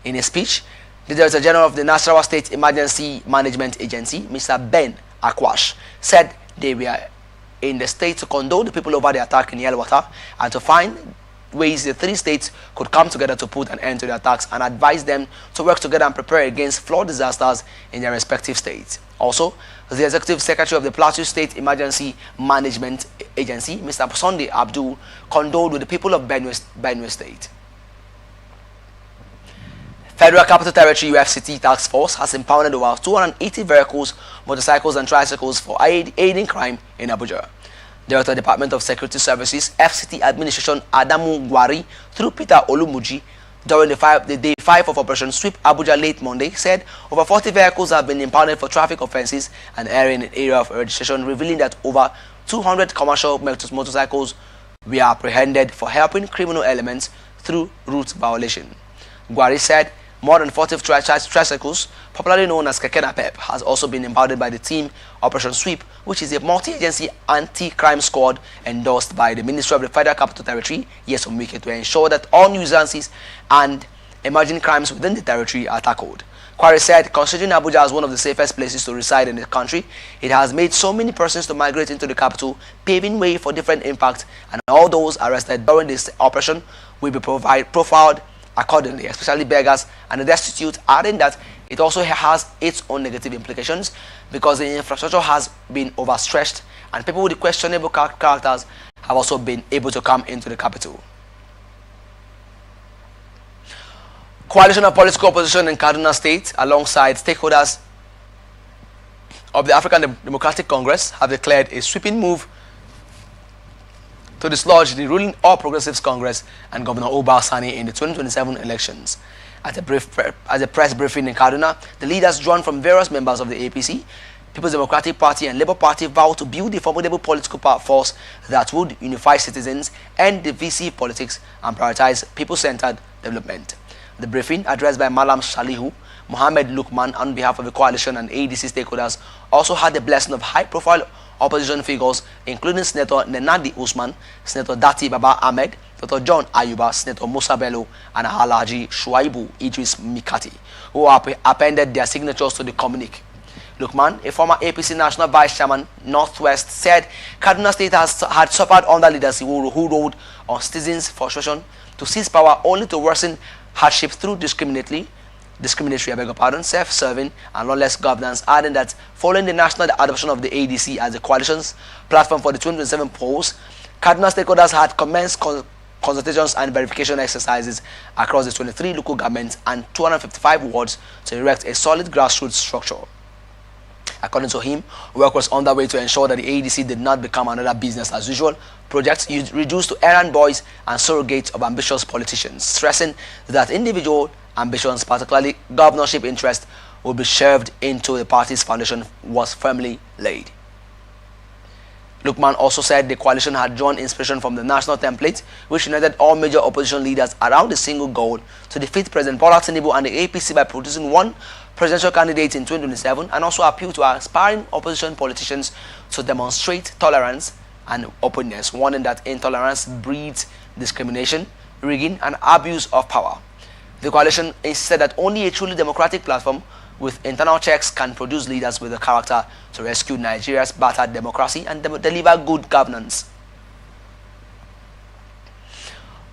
In a speech, the Director General of the Nasarawa State Emergency Management Agency, Mr. Ben Akwash, said they were in the state to condole the people over the attack in Yelwater and to find ways the three states could come together to put an end to the attacks, and advise them to work together and prepare against flood disasters in their respective states. Also, the Executive Secretary of the Plateau State Emergency Management Agency, Mr. Sunday Abdul, condoled with the people of Benue State. Federal Capital Territory UFCT Task Force has impounded over 280 vehicles, motorcycles and tricycles for aiding crime in Abuja. Director Department of Security Services FCT Administration Adamu Gwari through Peter Olumuji during the day 5 of Operation Sweep Abuja late Monday said over 40 vehicles have been impounded for traffic offences and erring in area of registration, revealing that over 200 commercial motorcycles were apprehended for helping criminal elements through route violation. Gwari said more than 40 tricycles, popularly known as Keke Napep, has also been impounded by the team Operation Sweep, which is a multi-agency anti-crime squad endorsed by the Ministry of the Federal Capital Territory, Yesomike, to ensure that all nuisances and emerging crimes within the territory are tackled. Kwari said, considering Abuja as one of the safest places to reside in the country, it has made so many persons to migrate into the capital, paving way for different impacts, and all those arrested during this operation will be profiled accordingly, especially beggars and the destitute, adding that it also has its own negative implications because the infrastructure has been overstretched and people with questionable characters have also been able to come into the capital. Coalition of political opposition in Kaduna State alongside stakeholders of the African Democratic Congress have declared a sweeping move to dislodge the ruling All Progressives Congress and Governor Oba Sani in the 2027 elections. At a press briefing in Kaduna, the leaders drawn from various members of the APC, People's Democratic Party and Labour Party vowed to build a formidable political force that would unify citizens, end divisive politics and prioritize people-centered development. The briefing, addressed by Malam Shalihu, Mohammed Lukman on behalf of the coalition and ADC stakeholders, also had the blessing of high-profile opposition figures including Senator Nenadi Usman, Senator Dati Baba Ahmed, Dr. John Ayuba, Senator Musa Bello, and Alhaji Shuaibu Idris Mikati, who appended their signatures to the communique. Lukman, a former APC National Vice Chairman, Northwest, said Kaduna State had suffered under leaders who ruled on citizens' frustration to seize power only to worsen hardship through discriminatory, self-serving and lawless governance, adding that following the national adoption of the ADC as the coalition's platform for the 2027 polls, Kaduna stakeholders had commenced consultations and verification exercises across the 23 local governments and 255 wards to erect a solid grassroots structure. According to him, work was underway to ensure that the ADC did not become another business as usual project reduced to errand boys and surrogates of ambitious politicians, stressing that individual ambitions, particularly governorship interest, will be shoved into the party's foundation was firmly laid. Lukman also said the coalition had drawn inspiration from the national template, which united all major opposition leaders around a single goal to defeat President Bola Tinubu and the APC by producing one presidential candidate in 2027, and also appealed to aspiring opposition politicians to demonstrate tolerance and openness, warning that intolerance breeds discrimination, rigging, and abuse of power. The coalition insisted that only a truly democratic platform with internal checks can produce leaders with the character to rescue Nigeria's battered democracy and deliver good governance.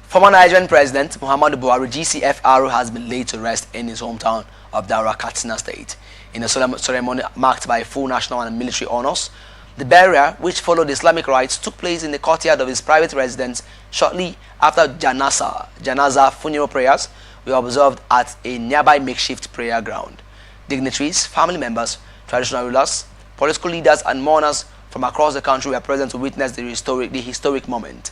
Former Nigerian President Muhammadu Buhari GCFR has been laid to rest in his hometown of Daura, Katsina State. In a solemn ceremony marked by full national and military honors, the burial, which followed Islamic rites, took place in the courtyard of his private residence shortly after Janaza funeral prayers were observed at a nearby makeshift prayer ground. Dignitaries, family members, traditional rulers, political leaders and mourners from across the country were present to witness the historic moment.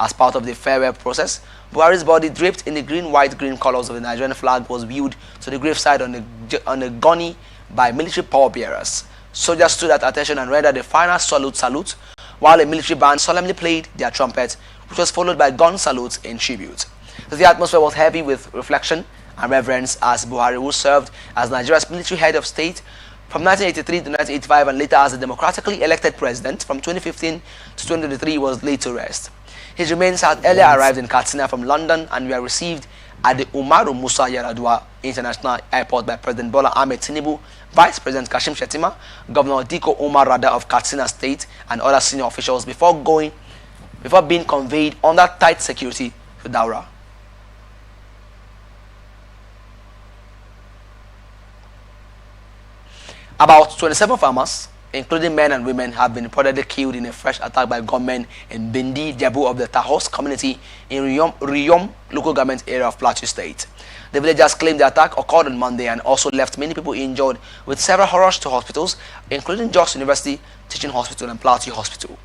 As part of the farewell process, Buhari's body, draped in the green-white-green colors of the Nigerian flag, was wheeled to the graveside on a gunny by military pallbearers. Soldiers stood at attention and rendered the final salute, while a military band solemnly played their trumpet, which was followed by gun salutes in tribute. The atmosphere was heavy with reflection and reverence as Buhari, who served as Nigeria's military head of state from 1983 to 1985 and later as the democratically elected president from 2015 to 2023, was laid to rest. His remains had earlier arrived in Katsina from London and were received at the Umaru Musa Yar'Adua International Airport by President Bola Ahmed Tinubu, Vice President Kashim Shettima, Governor Diko Umar Rada of Katsina State, and other senior officials before being conveyed under tight security to Daura. About 27 farmers, including men and women, have been reportedly killed in a fresh attack by gunmen in Bindi, Jabu of the Tahos community in Riyom local government area of Plateau State. The villagers claimed the attack occurred on Monday and also left many people injured, with several rushed to hospitals, including Jos University Teaching Hospital and Plateau Hospital.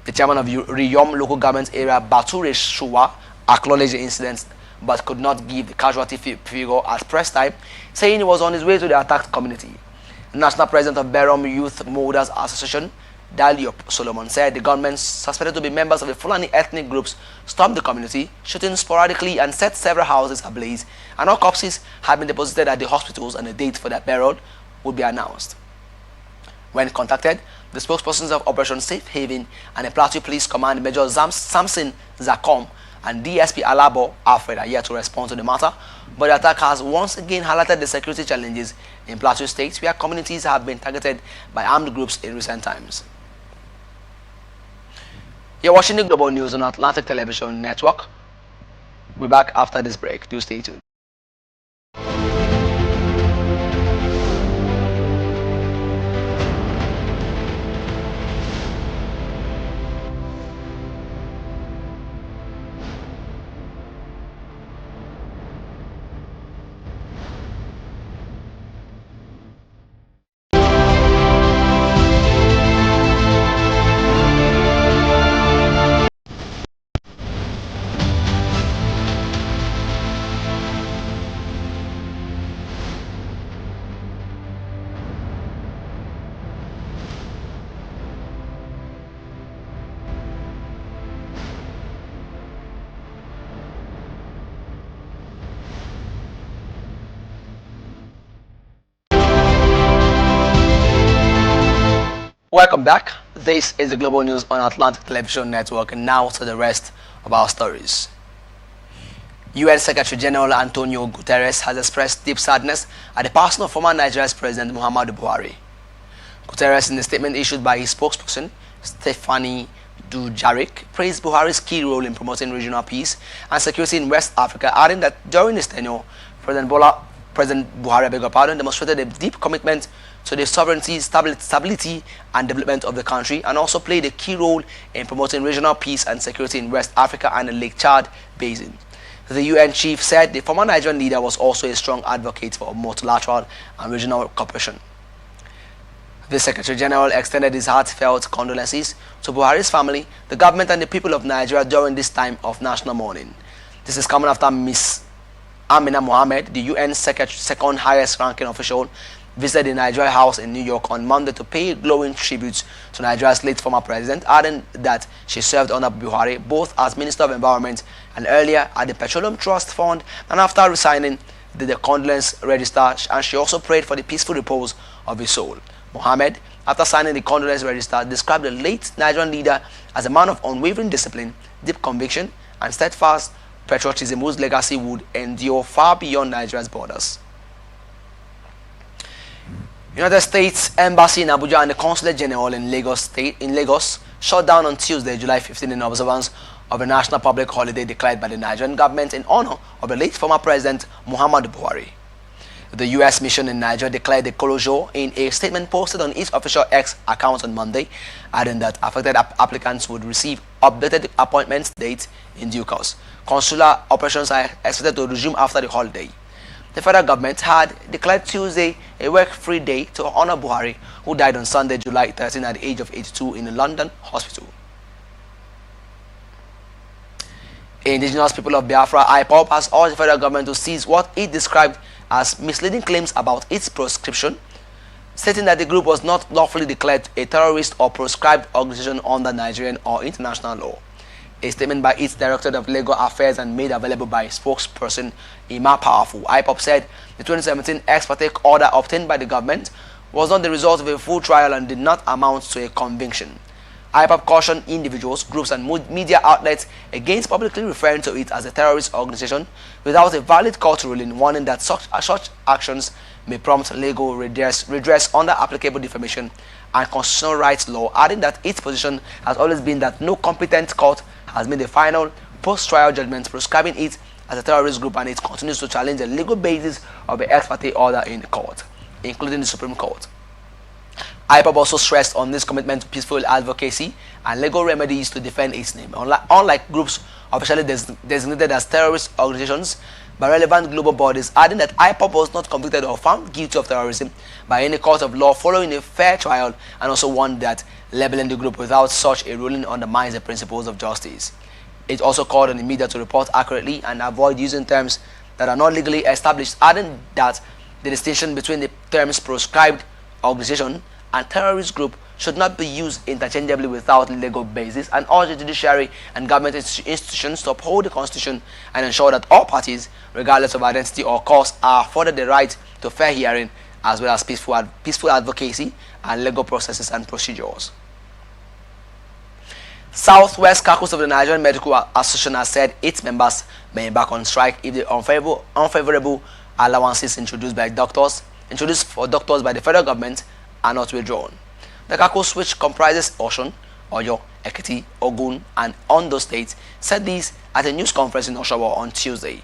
The chairman of Riyom local government area, Bature Shuwa, acknowledged the incident but could not give the casualty figure at press time, saying he was on his way to the attacked community. National President of Berom Youth Molders Association, Daliop Solomon, said the gunmen, suspected to be members of the Fulani ethnic groups, stormed the community, shooting sporadically and set several houses ablaze, and all corpses had been deposited at the hospitals and a date for their burial would be announced. When contacted, the spokespersons of Operation Safe Haven and the Plateau Police Command Major Samson Zakom and DSP Alabo Alfred are yet to respond to the matter, but the attack has once again highlighted the security challenges in Plateau State, where communities have been targeted by armed groups in recent times. You're watching the Global News on Atlantic Television Network. We'll be back after this break. Do stay tuned. Welcome back. This is the Global News on Atlantic Television Network, and now to the rest of our stories. UN Secretary General Antonio Guterres has expressed deep sadness at the passing of former Nigeria's President Muhammadu Buhari. Guterres, in a statement issued by his spokesperson, Stephanie Dujarric, praised Buhari's key role in promoting regional peace and security in West Africa, adding that during his tenure, President Buhari demonstrated a deep commitment to the sovereignty, stability and development of the country, and also played a key role in promoting regional peace and security in West Africa and the Lake Chad Basin. The UN chief said the former Nigerian leader was also a strong advocate for multilateral and regional cooperation. The Secretary General extended his heartfelt condolences to Buhari's family, the government and the people of Nigeria during this time of national mourning. This is coming after Ms. Amina Mohammed, the UN second highest ranking official, visited the Nigeria House in New York on Monday to pay glowing tribute to Nigeria's late former president, adding that she served under Buhari both as Minister of Environment and earlier at the Petroleum Trust Fund, and after resigning the condolence register, and she also prayed for the peaceful repose of his soul. Mohammed, after signing the condolence register, described the late Nigerian leader as a man of unwavering discipline, deep conviction, and steadfast patriotism whose legacy would endure far beyond Nigeria's borders. United States Embassy in Abuja and the Consulate General in Lagos shut down on Tuesday, July 15, in observance of a national public holiday declared by the Nigerian government in honor of the late former President Muhammadu Buhari. The U.S. mission in Nigeria declared the closure in a statement posted on its official X account on Monday, adding that affected applicants would receive updated appointment dates in due course. Consular operations are expected to resume after the holiday. The federal government had declared Tuesday a work-free day to honor Buhari, who died on Sunday, July 13 at the age of 82 in a London hospital. Indigenous people of Biafra, IPOB, has urged the federal government to cease what it described as misleading claims about its proscription, stating that the group was not lawfully declared a terrorist or proscribed organization under Nigerian or international law. A statement by its Director of Legal Affairs and made available by spokesperson Ima Powerful, IPOB said the 2017 ex-parte order obtained by the government was not the result of a full trial and did not amount to a conviction. IPOB cautioned individuals, groups, and media outlets against publicly referring to it as a terrorist organization without a valid court ruling, warning that such actions may prompt legal redress under applicable defamation and constitutional rights law, adding that its position has always been that no competent court has made a final post-trial judgment prescribing it as a terrorist group, and it continues to challenge the legal basis of the ex parte order in court, including the Supreme Court. IPOB also stressed on this commitment to peaceful advocacy and legal remedies to defend its name. Unlike groups officially designated as terrorist organizations by relevant global bodies, adding that IPOB was not convicted or found guilty of terrorism by any court of law following a fair trial, and also warned that labeling the group without such a ruling undermines the principles of justice. It also called on the media to report accurately and avoid using terms that are not legally established, adding that the distinction between the terms proscribed organization and terrorist group should not be used interchangeably without legal basis, and urge the judiciary and government institutions to uphold the Constitution and ensure that all parties, regardless of identity or cause, are afforded the right to fair hearing as well as peaceful advocacy and legal processes and procedures. Southwest Caucus of the Nigerian Medical Association has said its members may embark on strike if the unfavorable allowances introduced for doctors by the federal government are not withdrawn. The caucus, which comprises Osun, Oyo, Ekiti, Ogun, and Ondo states, said this at a news conference in Oshawa on Tuesday.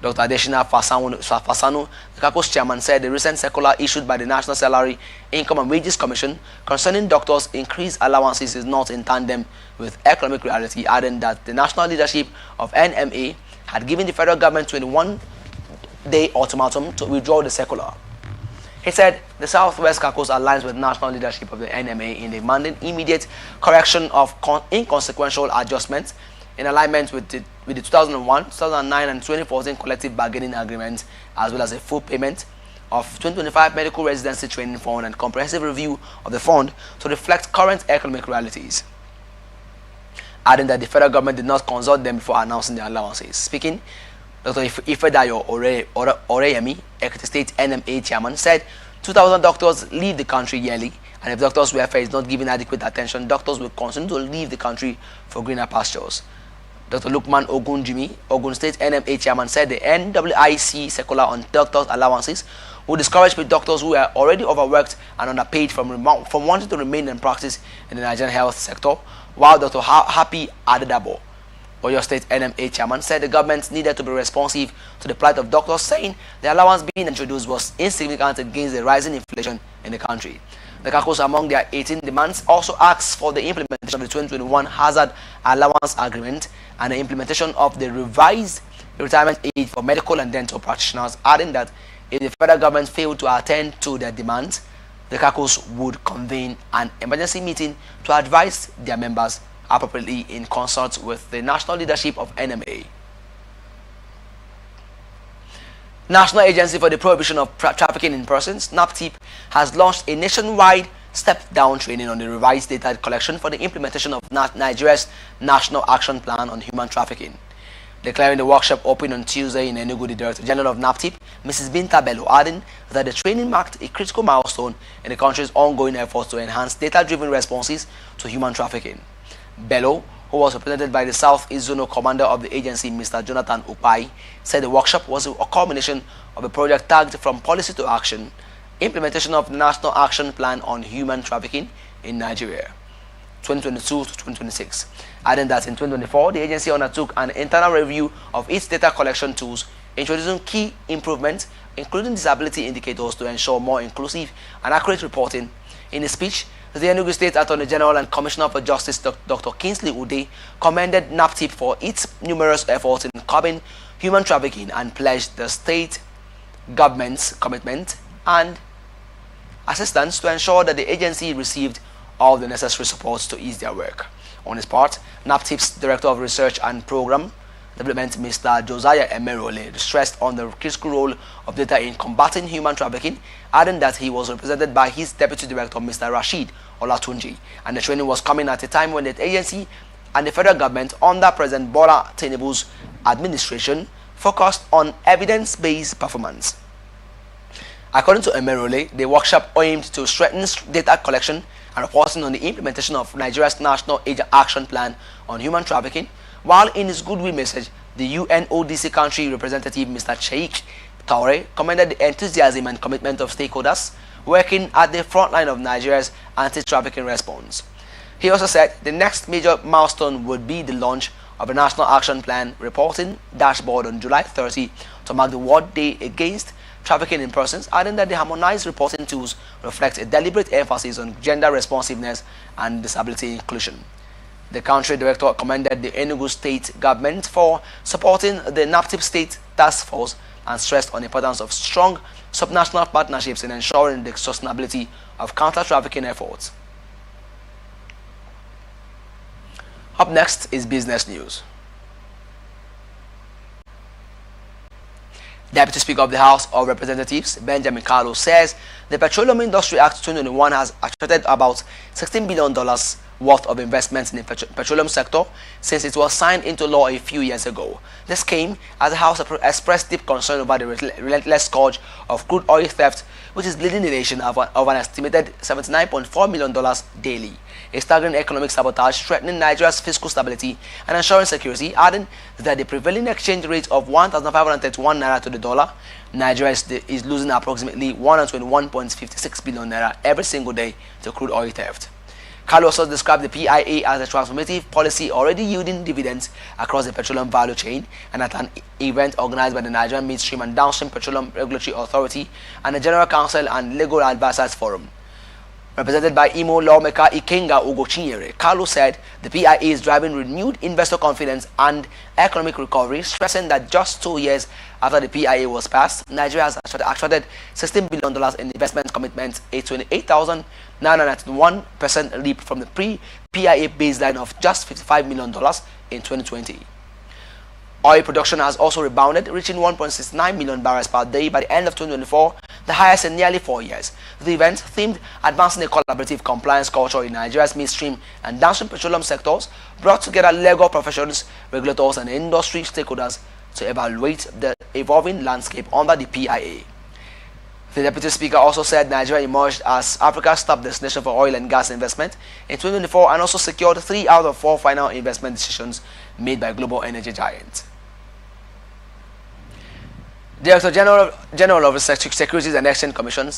Dr. Adeshina Fasanu, the caucus chairman, said the recent circular issued by the National Salary, Income and Wages Commission concerning doctors' increased allowances is not in tandem with economic reality, adding that the national leadership of NMA had given the federal government 21-day ultimatum to withdraw the circular. He said the Southwest Caucus aligns with national leadership of the NMA in demanding immediate correction of inconsequential adjustments in alignment with the 2001, 2009 and 2014 collective bargaining agreements, as well as a full payment of 2025 medical residency training fund and comprehensive review of the fund to reflect current economic realities, adding that the federal government did not consult them before announcing the allowances. Speaking, Dr. Ifedayo Oreyemi, Ekiti State NMA chairman, said 2,000 doctors leave the country yearly, and if doctors' welfare is not given adequate attention, doctors will continue to leave the country for greener pastures. Dr. Lukman Ogunjimi, Ogun State NMA chairman, said the NWIC circular on doctors' allowances will discourage doctors who are already overworked and underpaid from wanting to remain in practice in the Nigerian health sector, while Dr. Happy Adedabo, Oyo State NMA chairman, said the government needed to be responsive to the plight of doctors, saying the allowance being introduced was insignificant against the rising inflation in the country. The caucus, among their 18 demands, also asks for the implementation of the 2021 Hazard Allowance Agreement and the implementation of the revised retirement age for medical and dental practitioners, adding that if the federal government failed to attend to their demands, the caucus would convene an emergency meeting to advise their members appropriately in concert with the national leadership of NMA. National Agency for the Prohibition of Trafficking in Persons, NAPTIP, has launched a nationwide step-down training on the revised data collection for the implementation of Nigeria's National Action Plan on Human Trafficking. Declaring the workshop open on Tuesday in Enugu, the Director General of NAPTIP, Mrs. Binta Bello, adding that the training marked a critical milestone in the country's ongoing efforts to enhance data-driven responses to human trafficking. Bello, who was represented by the Southeast Zonal Commander of the agency, Mr. Jonathan Upai, said the workshop was a culmination of a project tagged From Policy to Action, implementation of the National Action Plan on Human Trafficking in Nigeria, 2022 to 2026, adding that in 2024, the agency undertook an internal review of its data collection tools, introducing key improvements, including disability indicators to ensure more inclusive and accurate reporting. In a speech, the Enugu State Attorney General and Commissioner for Justice, Dr. Kingsley Ude, commended NAPTIP for its numerous efforts in curbing human trafficking and pledged the state government's commitment and assistance to ensure that the agency received all the necessary supports to ease their work. On his part, NAPTIP's Director of Research and Program Development, Mr. Josiah Emerole, stressed on the critical role of data in combating human trafficking, adding that he was represented by his Deputy Director, Mr. Rashid Olatunji, and the training was coming at a time when the agency and the federal government, under President Bola Tinubu's administration, focused on evidence-based performance. According to Emerole, the workshop aimed to strengthen data collection and reporting on the implementation of Nigeria's National Action Plan on Human Trafficking, while in his goodwill message, the UNODC country representative Mr. Sheikh Taure commended the enthusiasm and commitment of stakeholders working at the front line of Nigeria's anti-trafficking response. He also said the next major milestone would be the launch of a National Action Plan reporting dashboard on July 30 to mark the World Day Against Trafficking in Persons, adding that the harmonized reporting tools reflect a deliberate emphasis on gender responsiveness and disability inclusion. The country director commended the Enugu state government for supporting the NAPTIP state task force and stressed on the importance of strong subnational partnerships in ensuring the sustainability of counter-trafficking efforts. Up next is business news. Deputy Speaker of the House of Representatives, Benjamin Kalu, says the Petroleum Industry Act 2021 has attracted about $16 billion worth of investments in the petroleum sector since it was signed into law a few years ago. This came as the House expressed deep concern over the relentless scourge of crude oil theft, which is bleeding the nation of an estimated $79.4 million daily. A staggering economic sabotage threatening Nigeria's fiscal stability and ensuring security, adding that the prevailing exchange rate of 1,531 naira to the dollar, Nigeria is losing approximately 121.56 billion naira every single day to crude oil theft. Kalu also described the PIA as a transformative policy already yielding dividends across the petroleum value chain, and at an event organized by the Nigerian Midstream and Downstream Petroleum Regulatory Authority and the General Counsel and Legal Advisors Forum. Represented by Imo lawmaker Ikenga Ugochinyere, Kalu said the PIA is driving renewed investor confidence and economic recovery, stressing that just 2 years after the PIA was passed, Nigeria has attracted $16 billion in investment commitments, a 28,991% leap from the pre-PIA baseline of just $55 million in 2020. Oil production has also rebounded, reaching 1.69 million barrels per day by the end of 2024, the highest in nearly 4 years. The event, themed Advancing a Collaborative Compliance Culture in Nigeria's Midstream and Downstream Petroleum sectors, brought together legal professionals, regulators and industry stakeholders to evaluate the evolving landscape under the PIA. The Deputy Speaker also said Nigeria emerged as Africa's top destination for oil and gas investment in 2024 and also secured 3 out of 4 final investment decisions made by global energy giants. Director General of the Securities and Exchange Commission,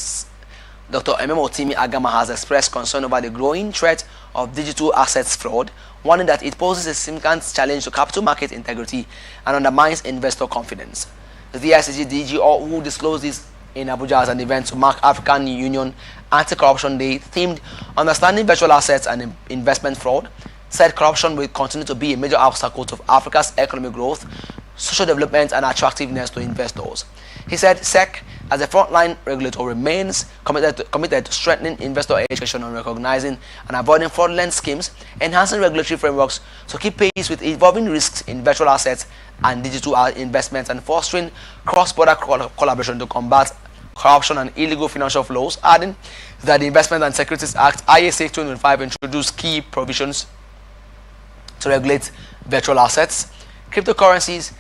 Dr. Ememotimi Agama, has expressed concern over the growing threat of digital assets fraud, warning that it poses a significant challenge to capital market integrity and undermines investor confidence. The ICG DG, who disclosed this in Abuja as an event to mark African Union Anti-Corruption Day themed Understanding Virtual Assets and Investment Fraud, said corruption will continue to be a major obstacle to Africa's economic growth, social development and attractiveness to investors. He said SEC, as a frontline regulator, remains committed to strengthening investor education on recognizing and avoiding fraudulent schemes, enhancing regulatory frameworks to keep pace with evolving risks in virtual assets and digital investments, and fostering cross-border collaboration to combat corruption and illegal financial flows, adding that the Investment and Securities Act ISA 2005 introduced key provisions to regulate virtual assets, cryptocurrencies,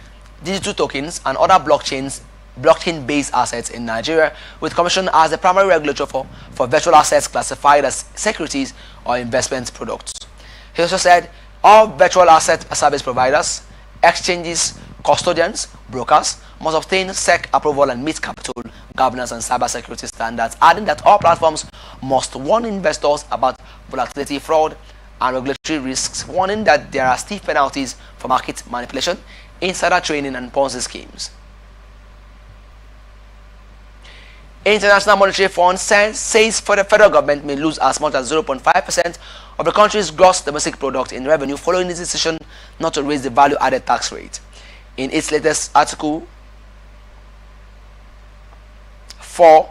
digital tokens and other blockchain-based assets in Nigeria, with Commission as the primary regulator for virtual assets classified as securities or investment products. He also said all virtual asset service providers, exchanges, custodians, brokers must obtain SEC approval and meet capital, governance and cybersecurity standards, adding that all platforms must warn investors about volatility, fraud and regulatory risks, warning that there are stiff penalties for market manipulation, insider trading and Ponzi schemes. International Monetary Fund says for the federal government may lose as much as 0.5% of the country's gross domestic product in revenue following its decision not to raise the value-added tax rate. In its latest article 4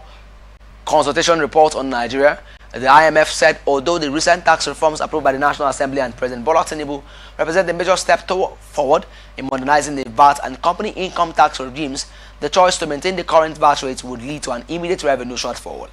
consultation report on Nigeria, the IMF said although the recent tax reforms approved by the National Assembly and President Bola Tinubu represent a major step forward in modernizing the VAT and company income tax regimes, the choice to maintain the current VAT rates would lead to an immediate revenue shortfall.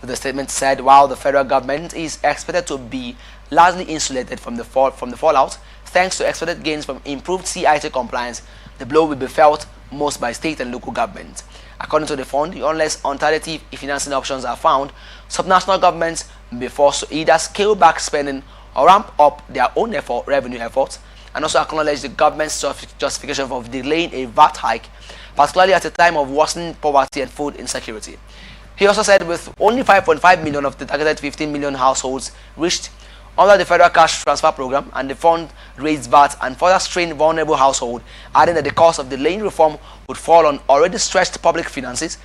The statement said while the federal government is expected to be largely insulated from the fallout thanks to expected gains from improved CIT compliance, the blow will be felt most by state and local governments. According to the fund, unless alternative financing options are found, subnational governments before either scale back spending or ramp up their own revenue efforts, and also acknowledge the government's justification for delaying a VAT hike, particularly at a time of worsening poverty and food insecurity. He also said with only 5.5 million of the targeted 15 million households reached under the federal cash transfer program, and the fund raised VAT and further strained vulnerable households, adding that the cost of delaying reform would fall on already stretched public finances,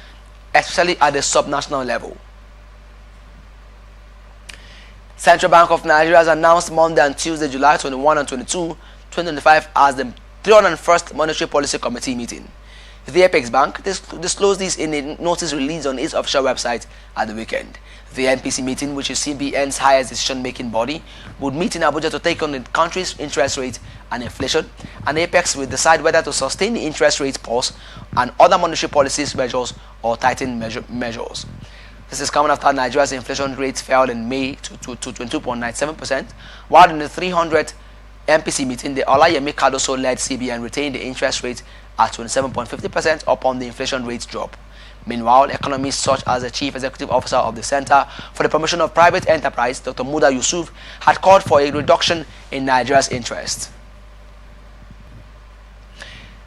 especially at the subnational level. Central Bank of Nigeria has announced Monday and Tuesday, July 21 and 22, 2025 as the 301st Monetary Policy Committee meeting. The Apex Bank disclosed this in a notice released on its official website at the weekend. The NPC meeting, which is CBN's highest decision-making body, would meet in Abuja to take on the country's interest rate and inflation, and Apex will decide whether to sustain the interest rate pause and other monetary policies measures or tighten measures. This is coming after Nigeria's inflation rate fell in May to 22.97%, while in the 300th MPC meeting, the Olayemi Cardoso-led CBN retained the interest rate at 27.50% upon the inflation rate drop. Meanwhile, economists such as the Chief Executive Officer of the Center for the Promotion of Private Enterprise, Dr. Muda Yusuf, had called for a reduction in Nigeria's interest.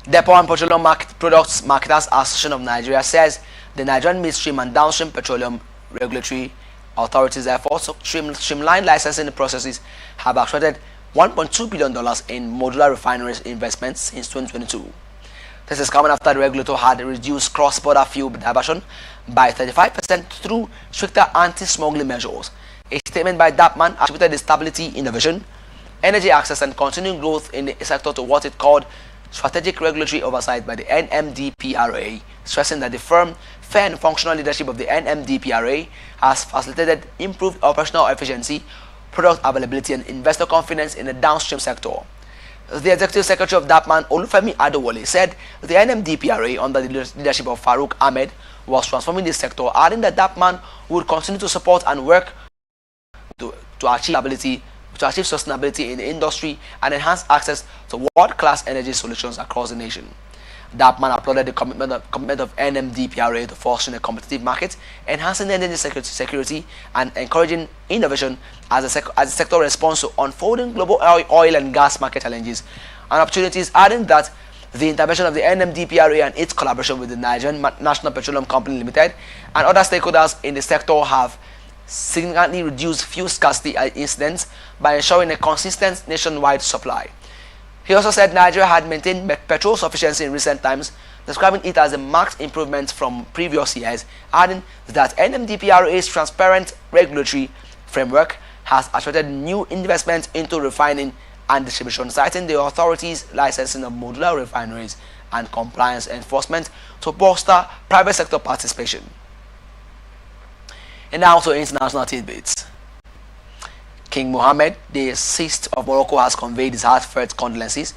Depot and Petroleum Products Marketers Association of Nigeria says the Nigerian midstream and downstream petroleum regulatory authorities' efforts to streamline licensing processes have attracted $1.2 billion in modular refineries investments since 2022. This is coming after the regulator had reduced cross-border fuel diversion by 35% through stricter anti-smuggling measures. A statement by DAPMAN attributed the stability, innovation, energy access and continuing growth in the sector to what it called strategic regulatory oversight by the NMDPRA, stressing that the firm, fair and functional leadership of the NMDPRA has facilitated improved operational efficiency, product availability and investor confidence in the downstream sector. The Executive Secretary of DAPMAN, Olufemi Adewale, said the NMDPRA under the leadership of Farouk Ahmed was transforming this sector, adding that DAPMAN would continue to support and work to achieve sustainability in the industry and enhance access to world-class energy solutions across the nation. DAPMAN applauded the commitment of NMDPRA to fostering a competitive market, enhancing energy security and encouraging innovation as the sector responds to unfolding global oil and gas market challenges and opportunities, adding that the intervention of the NMDPRA and its collaboration with the Nigerian National Petroleum Company Limited and other stakeholders in the sector have significantly reduced fuel scarcity incidents by ensuring a consistent nationwide supply. He also said Nigeria had maintained petrol sufficiency in recent times, describing it as a marked improvement from previous years, adding that NMDPRA's transparent regulatory framework has attracted new investments into refining and distribution, citing the authorities' licensing of modular refineries and compliance enforcement to bolster private sector participation. And now to international tidbits. King Mohammed VI of Morocco has conveyed his heartfelt condolences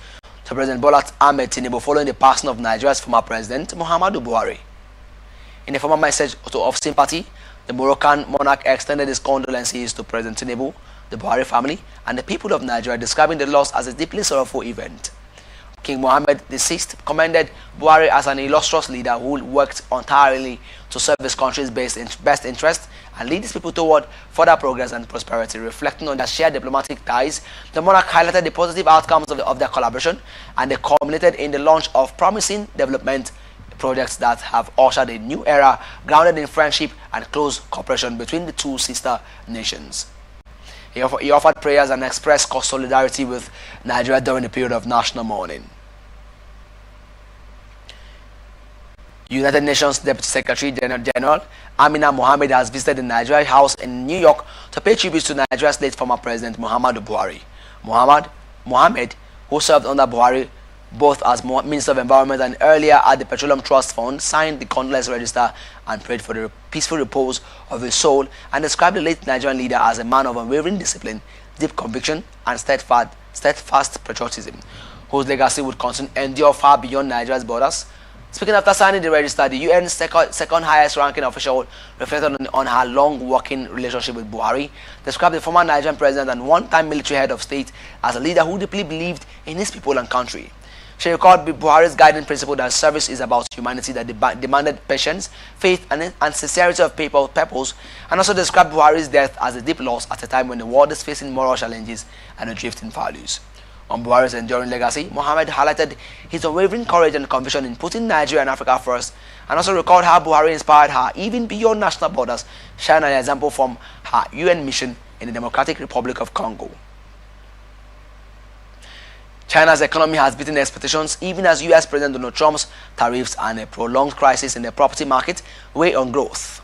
to President Bola Ahmed Tinubu following the passing of Nigeria's former president Muhammadu Buhari. In a formal message of sympathy, the Moroccan monarch extended his condolences to President Tinubu, the Buhari family, and the people of Nigeria, describing the loss as a deeply sorrowful event. King Mohammed VI commended Buhari as an illustrious leader who worked entirely to serve his country's best interest and lead his people toward further progress and prosperity. Reflecting on their shared diplomatic ties, the monarch highlighted the positive outcomes of their collaboration, and they culminated in the launch of promising development projects that have ushered a new era grounded in friendship and close cooperation between the two sister nations. He offered prayers and expressed solidarity with Nigeria during the period of national mourning. United Nations Deputy Secretary General Amina Mohammed has visited the Nigeria House in New York to pay tribute to Nigeria's late former president Muhammadu Buhari. Mohammed, who served under Buhari both as Minister of Environment and earlier at the Petroleum Trust Fund, signed the condolence register and prayed for the peaceful repose of his soul, and described the late Nigerian leader as a man of unwavering discipline, deep conviction and steadfast patriotism, whose legacy would continue to endure far beyond Nigeria's borders. Speaking after signing the register, the UN's second highest ranking official reflected on her long working relationship with Buhari, described the former Nigerian president and one-time military head of state as a leader who deeply believed in his people and country. She recalled Buhari's guiding principle that service is about humanity that demanded patience, faith, and sincerity of purpose, and also described Buhari's death as a deep loss at a time when the world is facing moral challenges and a drift in values. On Buhari's enduring legacy, Mohammed highlighted his unwavering courage and conviction in putting Nigeria and Africa first, and also recalled how Buhari inspired her even beyond national borders, sharing an example from her UN mission in the Democratic Republic of Congo. China's economy has beaten expectations even as US President Donald Trump's tariffs and a prolonged crisis in the property market weigh on growth.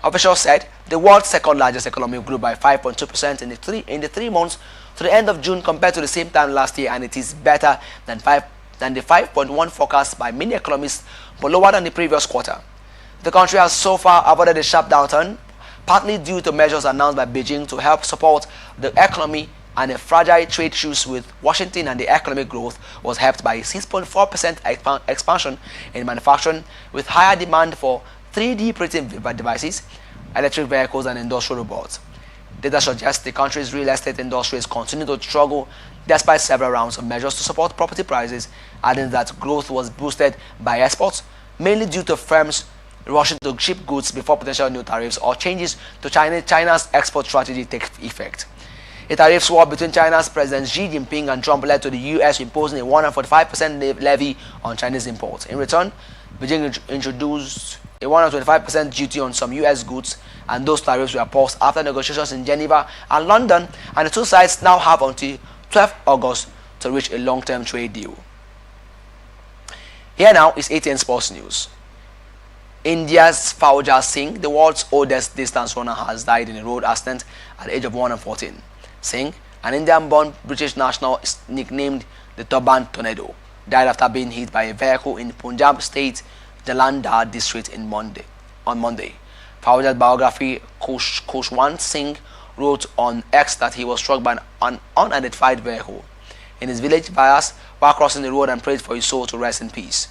Officials said the world's second largest economy grew by 5.2% in the 3 months to the end of June compared to the same time last year, and it is better than the 5.1 forecast by many economists, but lower than the previous quarter. The country has so far avoided a sharp downturn, partly due to measures announced by Beijing to help support the economy, and a fragile trade truce with Washington, and the economic growth was helped by a 6.4% expansion in manufacturing with higher demand for 3D printing devices, electric vehicles, and industrial robots. Data suggests the country's real estate industry is continuing to struggle despite several rounds of measures to support property prices, adding that growth was boosted by exports, mainly due to firms rushing to ship goods before potential new tariffs or changes to China's export strategy take effect. A tariff war between China's President Xi Jinping and Trump led to the US imposing a 145% levy on Chinese imports. In return, Beijing introduced a 125% duty on some US goods, and those tariffs were paused after negotiations in Geneva and London, and the two sides now have until 12 August to reach a long-term trade deal. Here now is ATN Sports News. India's Fauja Singh, the world's oldest distance runner, has died in a road accident at the age of 114. Singh, an Indian-born British national nicknamed the Turban Tornado, died after being hit by a vehicle in Punjab State, Jalandhar district on Monday. Fauja's biography, Kushwant Singh, wrote on X that he was struck by an unidentified vehicle in his village Bias while crossing the road and prayed for his soul to rest in peace.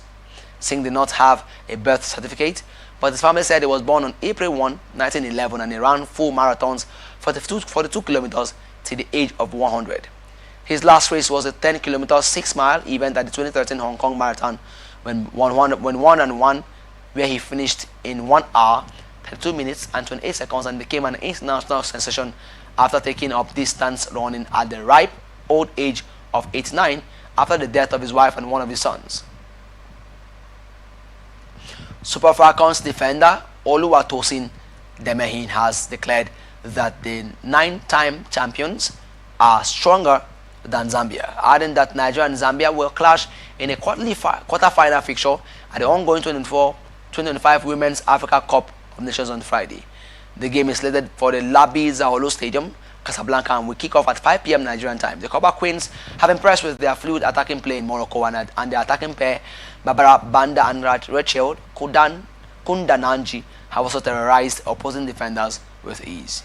Singh did not have a birth certificate, but his family said he was born on April 1, 1911, and he ran full marathons for the 42 kilometers till the age of 100. His last race was a 10 kilometer 6-mile event at the 2013 Hong Kong Marathon when 1 where he finished in 1 hour, 32 minutes and 28 seconds and became an international sensation after taking up distance running at the ripe old age of 89 after the death of his wife and one of his sons. Super Falcons defender Oluwatosin Demehin has declared that the 9-time champions are stronger than Zambia, adding that Nigeria and Zambia will clash in a quarter-final fixture at the ongoing 2025 Women's Africa Cup of Nations on Friday. The game is slated for the Labi Zaholo Stadium, Casablanca, and will kick off at 5 p.m. Nigerian time. The Copper Queens have impressed with their fluid attacking play in Morocco, and the attacking pair Barbara Banda and Rachel Kundananji have also terrorized opposing defenders with ease.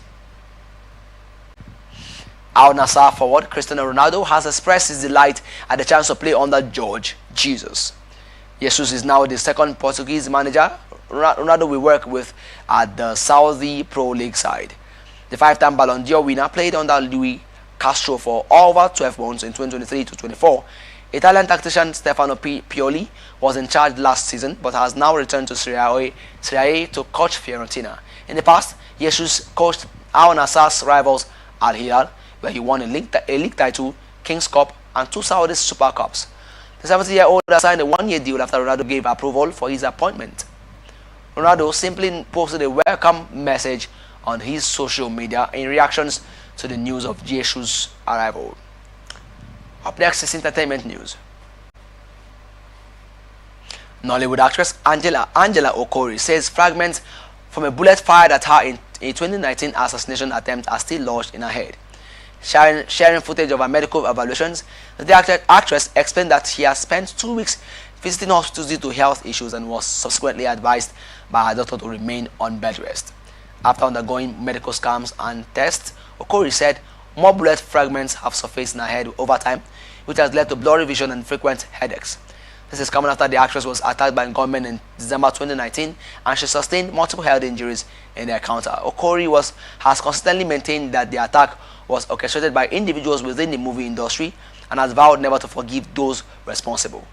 Al Nassr forward Cristiano Ronaldo has expressed his delight at the chance to play under Jorge Jesus. Jesus is now the second Portuguese manager Ronaldo will work with at the Saudi Pro League side. The 5-time Ballon d'Or winner played under Luis Castro for over 12 months in 2023-24. Italian tactician Stefano Pioli was in charge last season but has now returned to Serie A to coach Fiorentina. In the past, Jesus coached Al Nassr's rivals Al Hilal, where he won a league title, King's Cup, and 2 Saudi Super Cups. The 70-year-old signed a 1-year deal after Ronaldo gave approval for his appointment. Ronaldo simply posted a welcome message on his social media in reactions to the news of Jesus' arrival. Up next is entertainment news. Nollywood actress Angela Okori says fragments from a bullet fired at her in a 2019 assassination attempt are still lodged in her head. Sharing footage of her medical evaluations, the actress explained that she has spent 2 weeks visiting hospitals due to health issues and was subsequently advised by her doctor to remain on bed rest. After undergoing medical scans and tests, Okori said more bullet fragments have surfaced in her head over time, which has led to blurry vision and frequent headaches. This is coming after the actress was attacked by gunmen in December 2019 and she sustained multiple head injuries in the encounter. Okori has consistently maintained that the attack was orchestrated by individuals within the movie industry and has vowed never to forgive those responsible.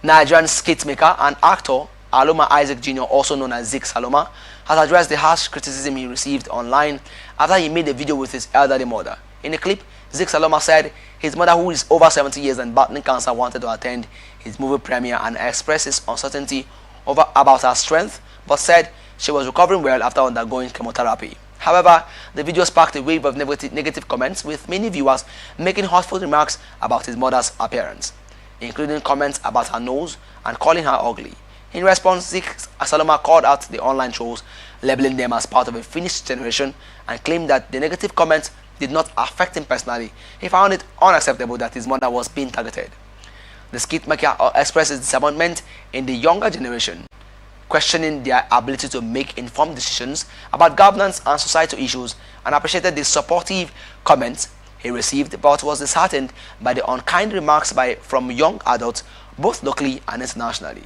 Nigerian skit maker and actor Aloma Isaac Jr., also known as Zik Saloma, has addressed the harsh criticism he received online after he made a video with his elderly mother. In the clip, Zik Saloma said his mother, who is over 70 years and battling cancer, wanted to attend his movie premiere and expressed his uncertainty about her strength, but said she was recovering well after undergoing chemotherapy. However, the video sparked a wave of negative comments, with many viewers making hurtful remarks about his mother's appearance, including comments about her nose and calling her ugly. In response, Zik Saloma called out the online trolls, labeling them as part of a finished generation, and claimed that the negative comments did not affect him personally. He found it unacceptable that his mother was being targeted. The skit maker expressed his disappointment in the younger generation, questioning their ability to make informed decisions about governance and societal issues, and appreciated the supportive comments he received, but was disheartened by the unkind remarks from young adults, both locally and internationally.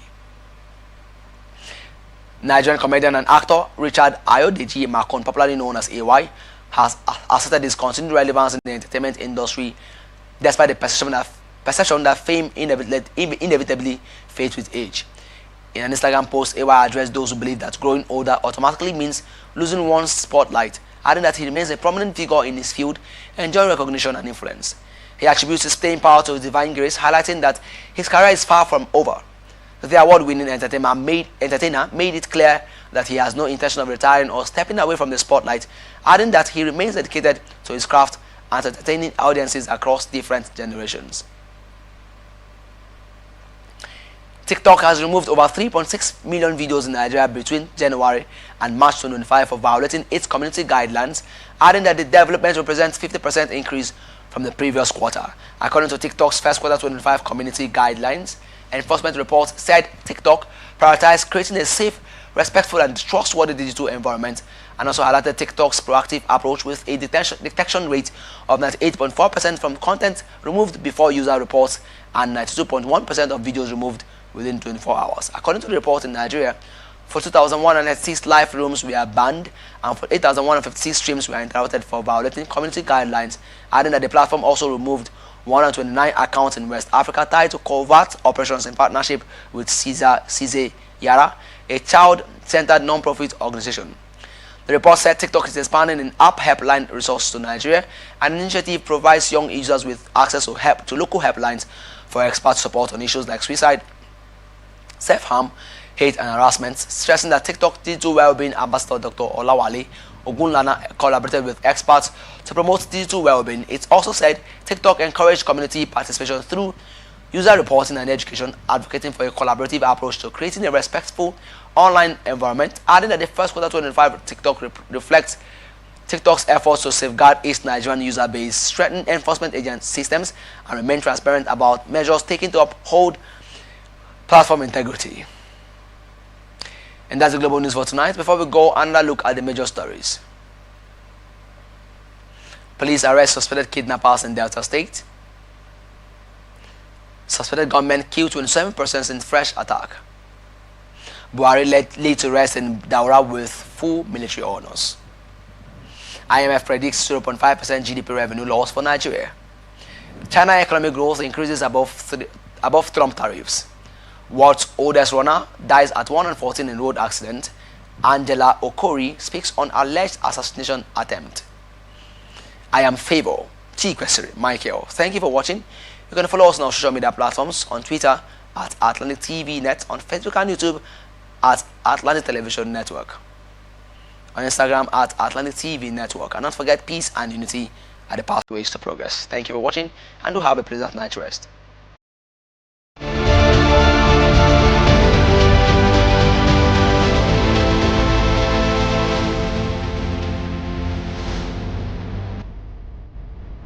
Nigerian comedian and actor Richard Ayodeji Makon, popularly known as AY, has asserted his continued relevance in the entertainment industry despite the perception that fame inevitably fades with age. In an Instagram post, AY addressed those who believe that growing older automatically means losing one's spotlight, adding that he remains a prominent figure in his field, enjoying recognition and influence. He attributes his staying power to his divine grace, highlighting that his career is far from over. The award-winning entertainer made it clear that he has no intention of retiring or stepping away from the spotlight, adding that he remains dedicated to his craft and entertaining audiences across different generations. TikTok has removed over 3.6 million videos in Nigeria between January and March 2025 for violating its community guidelines, adding that the development represents 50% increase from the previous quarter. According to TikTok's first quarter 2025 community guidelines, enforcement reports said TikTok prioritized creating a safe, respectful and trustworthy digital environment, and also highlighted TikTok's proactive approach with a detection rate of 98.4% from content removed before user reports and 92.1% of videos removed within 24 hours. According to the report, in Nigeria, 42,106 live rooms were banned and 8,156 streams were interrupted for violating community guidelines, adding that the platform also removed 129 accounts in West Africa tied to covert operations in partnership with Cize Yara, a child-centered non-profit organization. The report said TikTok is expanding an app helpline resource to Nigeria. An initiative provides young users with access to local helplines for expert support on issues like suicide, self-harm, hate and harassment, stressing that TikTok digital well-being ambassador Dr. Olawale Ogunlana collaborated with experts to promote digital well-being. It also said TikTok encouraged community participation through user reporting and education, advocating for a collaborative approach to creating a respectful online environment, adding that the first quarter 2025 TikTok reflects TikTok's efforts to safeguard its Nigerian user base, strengthen enforcement agent systems, and remain transparent about measures taken to uphold platform integrity. And that's the global news for tonight. Before we go, another look at the major stories. Police arrest suspected kidnappers in Delta State. Suspected gunmen kill 27 persons in fresh attack. Buhari laid to rest in Daura with full military honors. IMF predicts 0.5% GDP revenue loss for Nigeria. China economic growth increases above Trump tariffs. World's oldest runner dies at 114 in road accident. Angela Okori speaks on alleged assassination attempt. I am Favor Chikwesiri Michael. Thank you for watching. You can follow us on our social media platforms, on Twitter at Atlantic TV Net, on Facebook and YouTube at Atlantic Television Network, on Instagram at Atlantic TV Network, and don't forget, peace and unity are the pathways to progress. Thank you for watching, and do have a pleasant night rest.